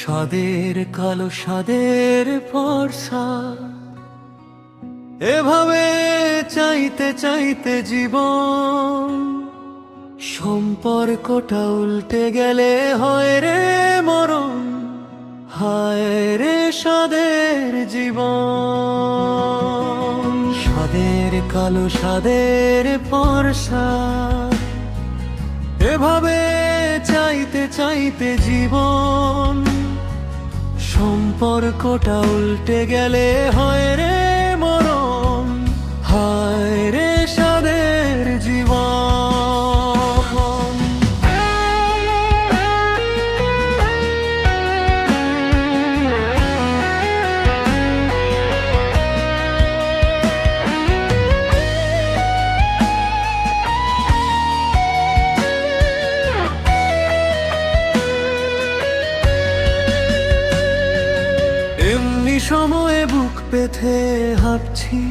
সাদের কালো সাদের ফর্সা, এভাবে চাইতে চাইতে জীবন সম্পর্কটা উল্টে গেলে হয় রে মরণ, হায় রে সাদের জীবন। সাদের কালো সাদের ফর্সা, এভাবে চাইতে চাইতে জীবন সম্পর্কটা উল্টে গেলে হয় রে মরণ, হায় রে সাদের জীবন। এমনি সময়ে বুক পেতে হাঁটছি,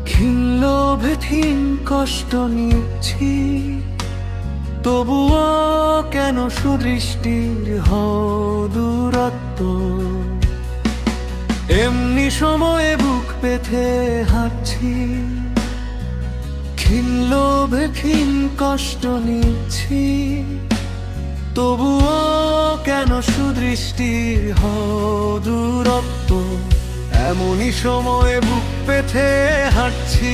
ক্ষীণ লোভে থিন কষ্ট নিচ্ছি, তবুও কেন সুদৃষ্টির হও দূরত্ব। এমনি সময়ে বুক পেতে হাঁটছি, ক্ষীণ লোভে ক্ষীণ কষ্ট নিচ্ছি, তবুও কেন সুদৃষ্টির হও দূরত্ব। এমনই সময়ে বুক পেতে হাঁটছি,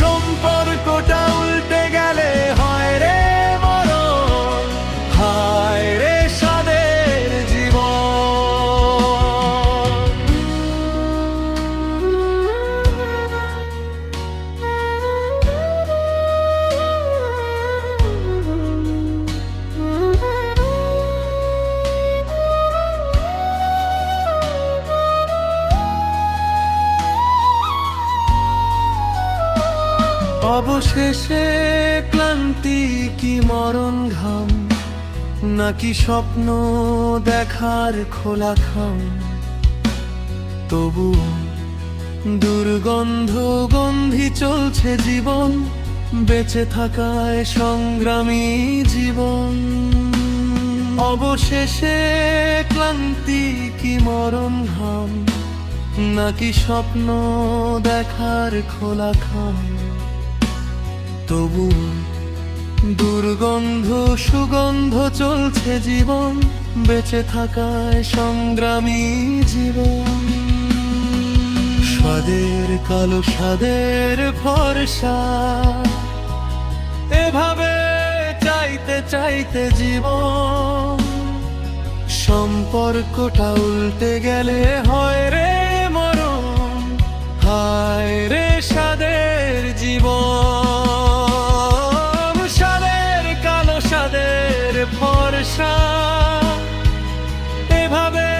সম্পর্কটা উল্টে গেলে হয় রে মরণ, হায় রে সাদের জীবন। অবশেষে ক্লান্তি কি মরণ ঘাম, নাকি স্বপ্ন দেখার খোলা খাম, তবু দুর্গন্ধ গন্ধি চলছে জীবন, বেঁচে থাকায় সংগ্রামী জীবন। অবশেষে ক্লান্তি কি মরণ ঘাম, নাকি স্বপ্ন দেখার খোলা খাম, তবু দুর্গন্ধ সুগন্ধ চলছে জীবন, বেঁচে থাকায় সংগ্রামী জীবন। সাদের কালো সাদের ফর্সা, এভাবে চাইতে চাইতে জীবন সম্পর্কটা উল্টে গেলে হয় রে মরণ, হায় রে সাদের জীবন। সাদের কালো সাদের ফর্সা, এভাবে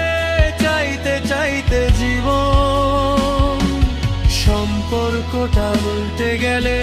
চাইতে চাইতে জীবন সম্পর্কটা উল্টে গেলে